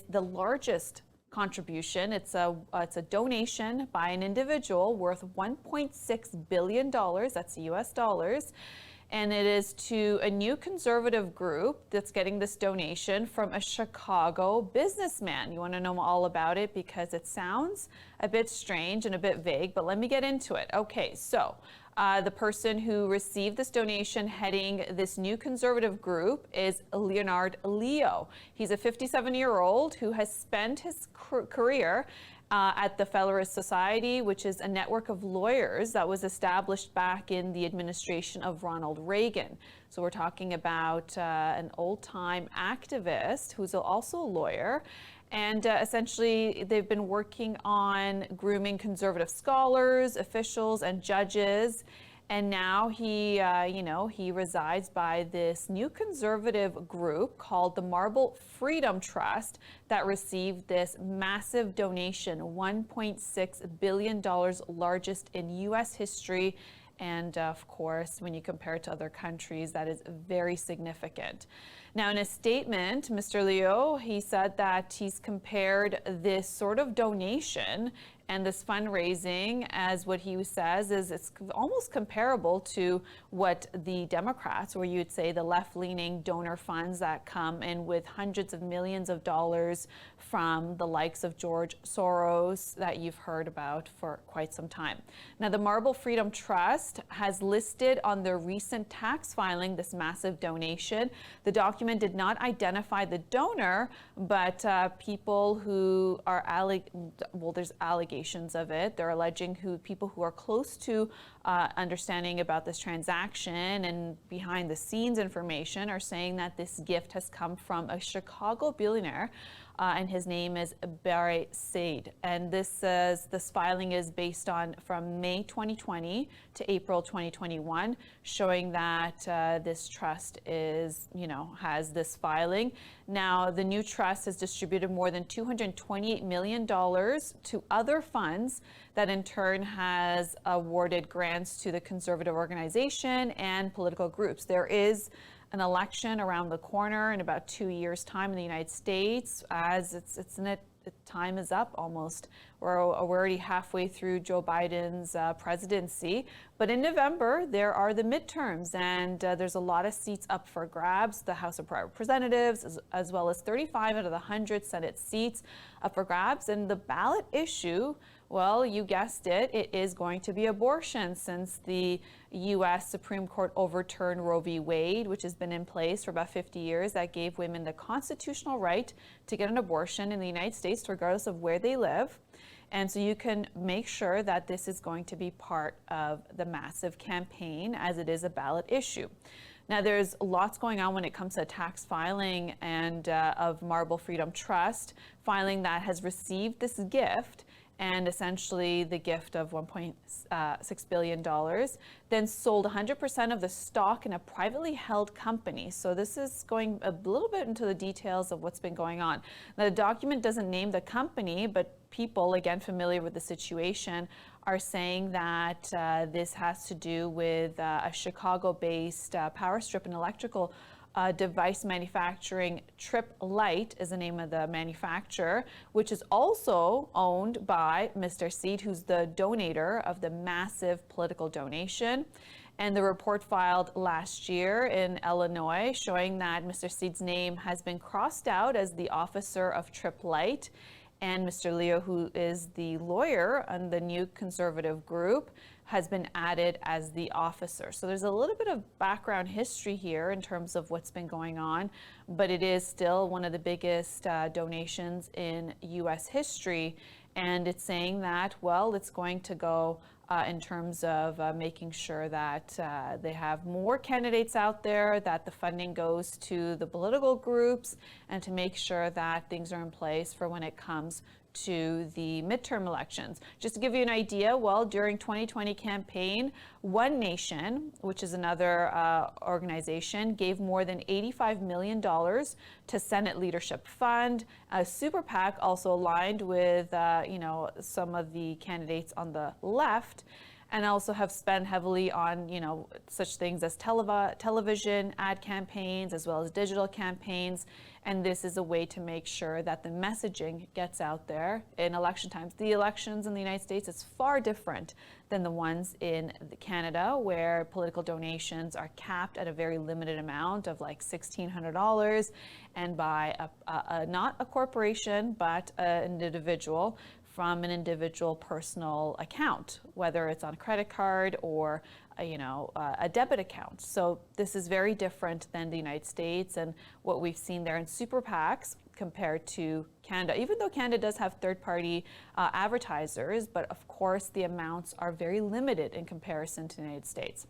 the largest contribution. It's a donation by an individual worth $1.6 billion. That's US dollars. And it is to a new conservative group that's getting this donation from a Chicago businessman. You want to know all about it because it sounds a bit strange and a bit vague, but let me get into it. Okay, so the person who received this donation heading this new conservative group is Leonard Leo. He's a 57-year-old who has spent his career at the Federalist Society, which is a network of lawyers that was established back in the administration of Ronald Reagan. So we're talking about an old-time activist who's also a lawyer. And essentially, they've been working on grooming conservative scholars, officials, and judges. And now he resides by this new conservative group called the Marble Freedom Trust that received this massive donation, $1.6 billion, largest in U.S. history. And of course, when you compare it to other countries, that is very significant. Now, in a statement, Mr. Leo, he said that he's compared this sort of donation and this fundraising as what he says is it's almost comparable to what the Democrats, or you'd say the left-leaning donor funds that come in with hundreds of millions of dollars from the likes of George Soros that you've heard about for quite some time. Now, the Marble Freedom Trust has listed on their recent tax filing this massive donation. The document did not identify the donor, but people who are there's allegations of it. They're alleging people who are close to understanding about this transaction and behind the scenes information are saying that this gift has come from a Chicago billionaire, and his name is Barry Said. And this filing is based on from May 2020 to April 2021, showing that this trust has this filing. Now, the new trust has distributed more than $228 million to other funds that in turn has awarded grants to the conservative organization and political groups. There is an election around the corner in about 2 years' time in the United States, as time is up almost. We're already halfway through Joe Biden's presidency. But in November, there are the midterms, and there's a lot of seats up for grabs. The House of Representatives, as well as 35 out of the 100 Senate seats up for grabs. And the ballot issue, well, you guessed it, it is going to be abortion, since the U.S. Supreme Court overturned Roe v. Wade, which has been in place for about 50 years, that gave women the constitutional right to get an abortion in the United States, regardless of where they live. And so you can make sure that this is going to be part of the massive campaign, as it is a ballot issue. Now, there's lots going on when it comes to tax filing and of Marble Freedom Trust, filing that has received this gift, and essentially the gift of $1.6 billion, then sold 100% of the stock in a privately held company. So this is going a little bit into the details of what's been going on. Now, the document doesn't name the company, but people, again, familiar with the situation, are saying that this has to do with a Chicago-based power strip and electrical device manufacturing. Trip Light is the name of the manufacturer, which is also owned by Mr. Seed, who's the donator of the massive political donation. And the report filed last year in Illinois showing that Mr. Seed's name has been crossed out as the officer of Trip Light. And Mr. Leo, who is the lawyer on the new conservative group, has been added as the officer. So there's a little bit of background history here in terms of what's been going on, but it is still one of the biggest donations in U.S. history. And it's saying that, well, it's going to go in terms of making sure that they have more candidates out there, that the funding goes to the political groups, and to make sure that things are in place for when it comes to the midterm elections. Just to give you an idea, well, during 2020 campaign, One Nation, which is another organization, gave more than $85 million to Senate Leadership Fund. Super PAC also aligned with, some of the candidates on the left. and also have spent heavily on, such things as television ad campaigns as well as digital campaigns. And this is a way to make sure that the messaging gets out there in election times. The elections in the United States is far different than the ones in Canada, where political donations are capped at a very limited amount of like $1,600, and by not a corporation, but an individual from an individual personal account, whether it's on a credit card or a debit account. So this is very different than the United States and what we've seen there in super PACs compared to Canada, even though Canada does have third-party advertisers, but of course the amounts are very limited in comparison to the United States.